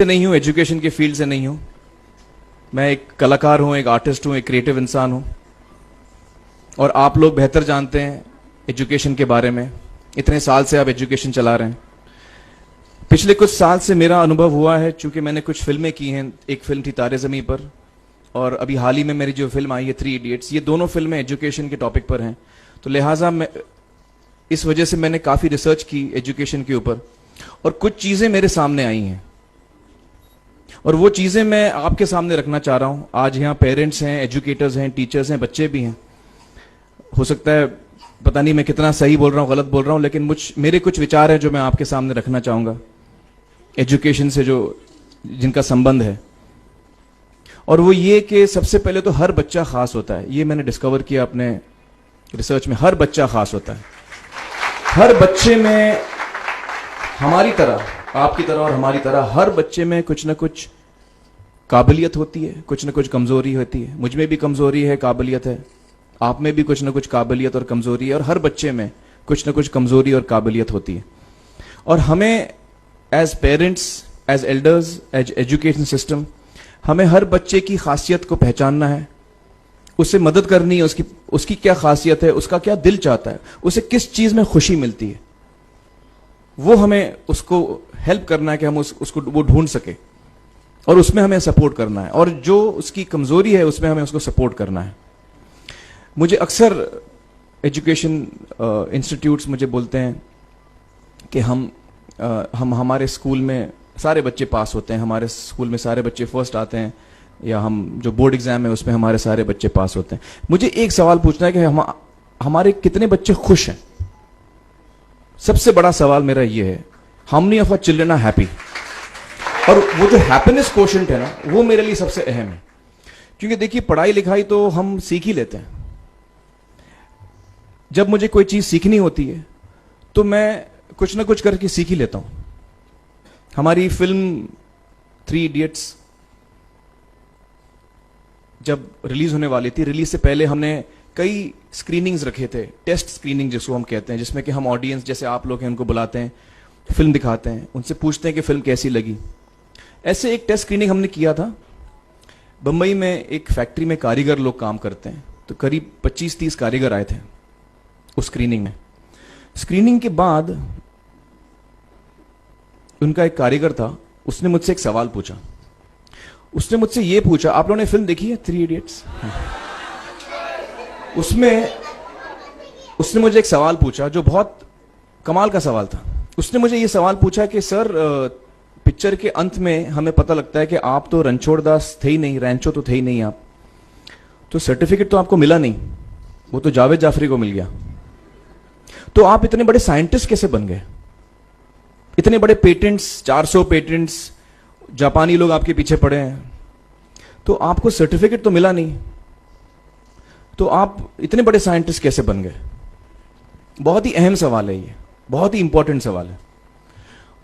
से नहीं हूँ, एजुकेशन के फील्ड से नहीं हूँ। मैं एक कलाकार हूँ, एक आर्टिस्ट हूँ, एक क्रिएटिव इंसान हूँ। और आप लोग बेहतर जानते हैं एजुकेशन के बारे में। इतने साल से आप एजुकेशन चला रहे हैं। पिछले कुछ साल से मेरा अनुभव हुआ है, चूंकि मैंने कुछ फिल्में की हैं। एक फिल्म थी तारे ज़मीं पर, और अभी हाल ही में मेरी जो फिल्म आई है 3 इडियट्स, ये दोनों फिल्में एजुकेशन के टॉपिक पर हैं। तो लिहाजा मैं इस वजह से मैंने काफ़ी रिसर्च की एजुकेशन के ऊपर, और कुछ चीज़ें मेरे सामने आई हैं और वो चीज़ें मैं आपके सामने रखना चाह रहा हूं। आज यहाँ पेरेंट्स हैं, एजुकेटर्स हैं, टीचर्स हैं, बच्चे भी हैं। हो सकता है पता नहीं मैं कितना सही बोल रहा हूँ, गलत बोल रहा हूँ, लेकिन मेरे कुछ विचार हैं जो मैं आपके सामने रखना चाहूँगा एजुकेशन से जो जिनका संबंध है। और वो ये कि सबसे पहले तो हर बच्चा खास होता है। ये मैंने डिस्कवर किया अपने रिसर्च में। हर बच्चा खास होता है। हर बच्चे में हमारी तरह, आपकी तरह और हमारी तरह, हर बच्चे में कुछ ना कुछ काबिलियत होती है, कुछ ना कुछ कमजोरी होती है। मुझ में भी कमजोरी है, काबिलियत है। आप में भी कुछ ना कुछ काबिलियत और कमजोरी है, और हर बच्चे में कुछ ना कुछ कमजोरी और काबिलियत होती है। और हमें as parents, as elders, as education system, हमें हर बच्चे की खासियत को पहचानना है, उससे मदद करनी है। उसकी क्या खासियत है, उसका क्या दिल चाहता है, उसे किस चीज में खुशी मिलती है, वो हमें उसको हेल्प करना है कि हम उसको वो ढूंढ सके, और उसमें हमें सपोर्ट करना है। और जो उसकी कमजोरी है उसमें हमें उसको सपोर्ट करना है। मुझे अक्सर एजुकेशन इंस्टीट्यूट्स मुझे बोलते हैं कि हम हमारे स्कूल में सारे बच्चे पास होते हैं, हमारे स्कूल में सारे बच्चे फर्स्ट आते हैं, या हम जो बोर्ड एग्जाम है उसमें हमारे सारे बच्चे पास होते हैं। मुझे एक सवाल पूछना है कि हमारे कितने बच्चे खुश हैं? सबसे बड़ा सवाल मेरा ये है, how many of our children are happy? और वो जो हैप्पीनेस कोशेंट है ना, वो मेरे लिए सबसे अहम है। क्योंकि देखिए, पढ़ाई लिखाई तो हम सीख ही लेते हैं। जब मुझे कोई चीज सीखनी होती है तो मैं कुछ ना कुछ करके सीख ही लेता हूं। हमारी फिल्म 3 इडियट्स जब रिलीज होने वाली थी, रिलीज से पहले हमने कई स्क्रीनिंग्स रखे थे, टेस्ट स्क्रीनिंग जिसको हम कहते हैं, जिसमें कि हम ऑडियंस जैसे आप लोग हैं उनको बुलाते हैं, फिल्म दिखाते हैं, उनसे पूछते हैं कि फिल्म कैसी लगी। ऐसे एक टेस्ट स्क्रीनिंग हमने किया था। बंबई में एक फैक्ट्री में कारीगर लोग काम करते हैं, तो करीब 25-30 कारीगर आए थे उस स्क्रीनिंग में। स्क्रीनिंग के बाद उनका एक कारीगर था, उसने मुझसे एक सवाल पूछा। उसने मुझसे ये पूछा, आप लोगों ने फिल्म देखी है 3 इडियट्स? उसने मुझे एक सवाल पूछा जो बहुत कमाल का सवाल था। उसने मुझे ये सवाल पूछा कि सर, पिक्चर के अंत में हमें पता लगता है कि आप तो रणछोड़ दास थे ही नहीं, रैंचो तो थे ही नहीं आप, तो सर्टिफिकेट तो आपको मिला नहीं, वो तो जावेद जाफरी को मिल गया। तो आप इतने बड़े साइंटिस्ट कैसे बन गए? इतने बड़े पेटेंट्स, 400 पेटेंट्स, जापानी लोग आपके पीछे पड़े हैं, तो आपको सर्टिफिकेट तो मिला नहीं, तो आप इतने बड़े साइंटिस्ट कैसे बन गए? बहुत ही अहम सवाल है ये, बहुत ही इंपॉर्टेंट सवाल है।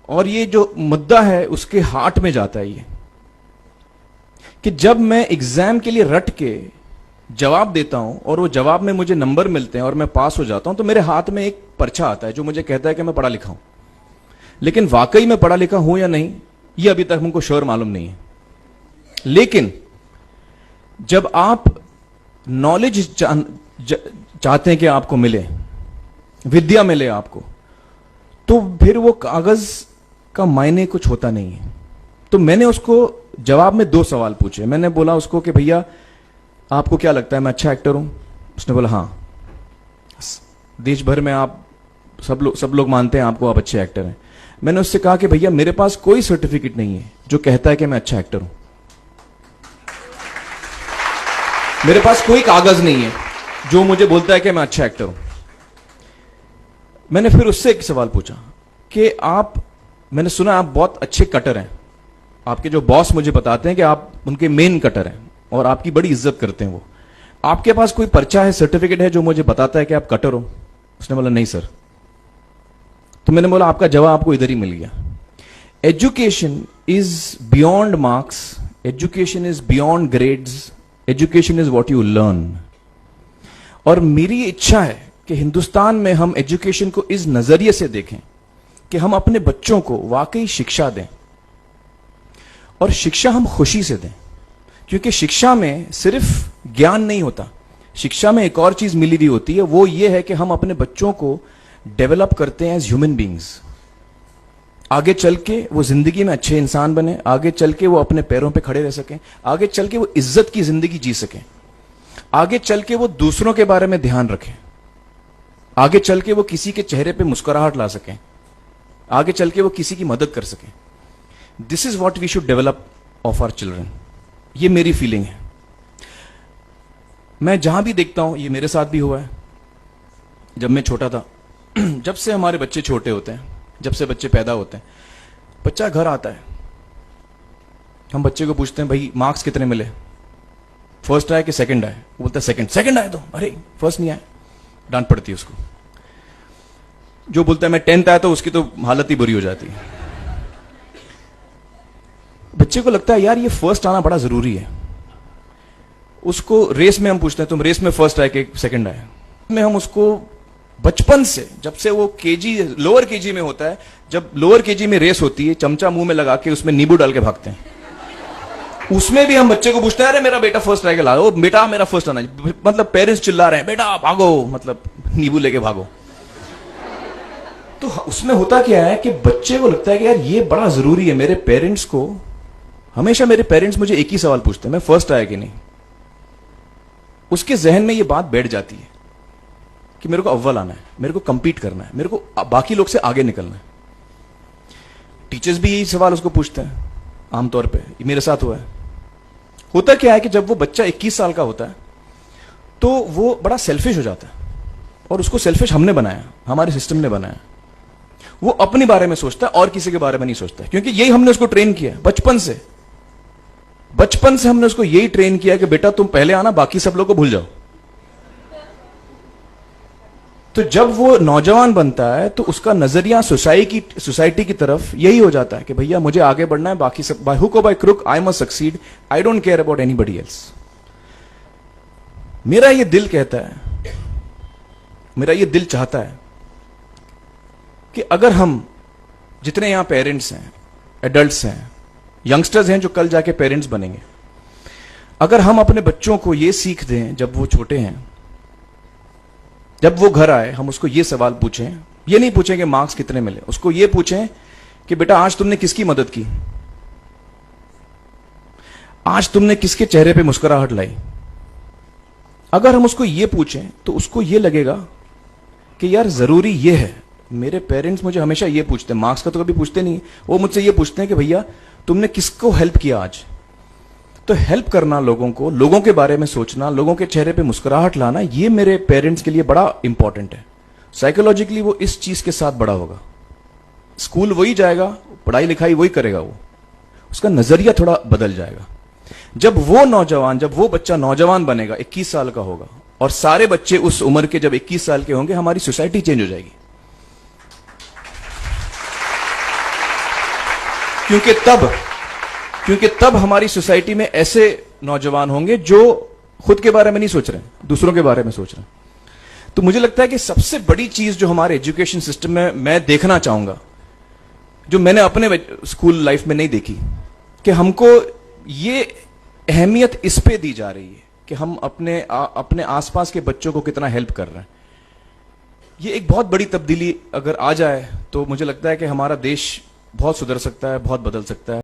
और ये जो मुद्दा है उसके हार्ट में जाता है ये, कि जब मैं एग्जाम के लिए रट के जवाब देता हूं और वो जवाब में मुझे नंबर मिलते हैं और मैं पास हो जाता हूं, तो मेरे हाथ में एक पर्चा आता है जो मुझे कहता है कि मैं पढ़ा लिखा हूं। लेकिन वाकई में पढ़ा लिखा हूं या नहीं, ये अभी तक हमको श्योर मालूम नहीं है। लेकिन जब आप नॉलेज चाहते हैं कि आपको मिले, विद्या मिले आपको, तो फिर वो कागज का मायने कुछ होता नहीं है। तो मैंने उसको जवाब में 2 सवाल पूछे। मैंने बोला उसको कि भैया, आपको क्या लगता है मैं अच्छा एक्टर हूं? उसने बोला हाँ, देश भर में आप सब लोग मानते हैं आपको, आप अच्छे एक्टर हैं। मैंने उससे कहा कि भैया, मेरे पास कोई सर्टिफिकेट नहीं है जो कहता है कि मैं अच्छा एक्टर हूं। मेरे पास कोई कागज नहीं है जो मुझे बोलता है कि मैं अच्छा एक्टर हूं। मैंने फिर उससे एक सवाल पूछा कि मैंने सुना आप बहुत अच्छे कटर हैं, आपके जो बॉस मुझे बताते हैं कि आप उनके मेन कटर हैं और आपकी बड़ी इज्जत करते हैं वो। आपके पास कोई पर्चा है, सर्टिफिकेट है जो मुझे बताता है कि आप कटर हो? उसने बोला नहीं सर। तो मैंने बोला आपका जवाब आपको इधर ही मिल गया। Education is beyond marks, education is beyond grades, education is what you learn. और मेरी इच्छा है कि हिंदुस्तान में हम एजुकेशन को इस नजरिए से देखें कि हम अपने बच्चों को वाकई शिक्षा दें। और शिक्षा हम खुशी से दें, क्योंकि शिक्षा में सिर्फ ज्ञान नहीं होता, शिक्षा में एक और चीज मिली हुई होती है, वो ये है कि हम अपने बच्चों को डेवलप करते हैं एज ह्यूमन बींग्स। आगे चल के वो जिंदगी में अच्छे इंसान बने, आगे चल के वो अपने पैरों पे खड़े रह सकें, आगे चल के वो इज्जत की जिंदगी जी सकें, आगे चल के वो दूसरों के बारे में ध्यान रखें, आगे चल के वो किसी के चेहरे पे मुस्कुराहट ला सकें, आगे चल के वो किसी की मदद कर सकें। This is what we should develop of our children. ये मेरी फीलिंग है। मैं जहां भी देखता हूं, ये मेरे साथ भी हुआ है जब मैं छोटा था। जब से हमारे बच्चे छोटे होते हैं, जब से बच्चे पैदा होते हैं, बच्चा घर आता है, हम बच्चे को पूछते हैं भाई मार्क्स कितने मिले, फर्स्ट आया कि सेकंड आया? वो बोलता है सेकंड। सेकंड आया तो अरे फर्स्ट नहीं आया, डांट पड़ती है उसको। जो बोलता है मैं 10th आया तो उसकी तो हालत ही बुरी हो जाती है। बच्चे को लगता है यार ये फर्स्ट आना बड़ा जरूरी है। उसको रेस में हम पूछते हैं तुम रेस में फर्स्ट आए कि सेकंड आए? में हम उसको बचपन से, जब से वो केजी लोअर केजी में होता है, जब लोअर केजी में रेस होती है, चमचा मुंह में लगा के उसमें नींबू डाल के भागते हैं। उसमें भी हम बच्चे को पूछते हैं अरे मेरा बेटा फर्स्ट आएगा, ला बेटा मेरा फर्स्ट आना, मतलब पेरेंट्स चिल्ला रहे हैं बेटा भागो, मतलब नींबू लेके भागो। तो उसमें होता क्या है कि बच्चे को लगता है कि यार ये बड़ा जरूरी है। मेरे पेरेंट्स को हमेशा, मेरे पेरेंट्स मुझे एक ही सवाल पूछते हैं, मैं फर्स्ट आया कि नहीं। उसके जहन में ये बात बैठ जाती है कि मेरे को अव्वल आना है, मेरे को कंपीट करना है, मेरे को बाकी लोग से आगे निकलना है। टीचर्स भी यही सवाल उसको पूछते हैं आमतौर पे, मेरे साथ हुआ है। होता क्या है कि जब वो बच्चा 21 साल का होता है तो वो बड़ा सेल्फिश हो जाता है, और उसको सेल्फिश हमने बनाया, हमारे सिस्टम ने बनाया। वो अपने बारे में सोचता है और किसी के बारे में नहीं सोचता, क्योंकि यही हमने उसको ट्रेन किया बचपन से। बचपन से हमने उसको यही ट्रेन किया कि बेटा तुम पहले आना, बाकी सब लोग को भूल जाओ। तो जब वो नौजवान बनता है तो उसका नजरिया सोसाइटी की तरफ यही हो जाता है कि भैया मुझे आगे बढ़ना है, बाकी सब बाय हुक और by crook I must succeed, I don't care about anybody else. मेरा ये दिल कहता है, मेरा ये दिल चाहता है कि अगर हम जितने यहां पेरेंट्स हैं, एडल्ट्स हैं, यंगस्टर्स हैं जो कल जाके पेरेंट्स बनेंगे, अगर हम अपने बच्चों को ये सीख दें जब वो छोटे हैं, जब वो घर आए हम उसको ये सवाल पूछें, ये नहीं पूछें कि मार्क्स कितने मिले, उसको ये पूछें कि बेटा आज तुमने किसकी मदद की, आज तुमने किसके चेहरे पे मुस्कुराहट लाई। अगर हम उसको ये पूछें तो उसको ये लगेगा कि यार जरूरी ये है। मेरे पेरेंट्स मुझे हमेशा ये पूछते हैं, मार्क्स का तो कभी पूछते नहीं, वो मुझसे ये पूछते हैं कि भैया तुमने किसको हेल्प किया आज। तो हेल्प करना लोगों को, लोगों के बारे में सोचना, लोगों के चेहरे पे मुस्कुराहट लाना, ये मेरे पेरेंट्स के लिए बड़ा इंपॉर्टेंट है। साइकोलॉजिकली वो इस चीज के साथ बड़ा होगा। स्कूल वही जाएगा, पढ़ाई लिखाई वही करेगा, वो उसका नजरिया थोड़ा बदल जाएगा। जब वो बच्चा नौजवान बनेगा, 21 साल का होगा, और सारे बच्चे उस उम्र के जब 21 साल के होंगे, हमारी सोसाइटी चेंज हो जाएगी। क्योंकि तब हमारी सोसाइटी में ऐसे नौजवान होंगे जो खुद के बारे में नहीं सोच रहे, दूसरों के बारे में सोच रहे हैं। तो मुझे लगता है कि सबसे बड़ी चीज जो हमारे एजुकेशन सिस्टम में मैं देखना चाहूंगा, जो मैंने अपने स्कूल लाइफ में नहीं देखी, कि हमको ये अहमियत इस पे दी जा रही है कि हम अपने आसपास के बच्चों को कितना हेल्प कर रहे हैं। ये एक बहुत बड़ी तब्दीली अगर आ जाए तो मुझे लगता है कि हमारा देश बहुत सुधर सकता है, बहुत बदल सकता है।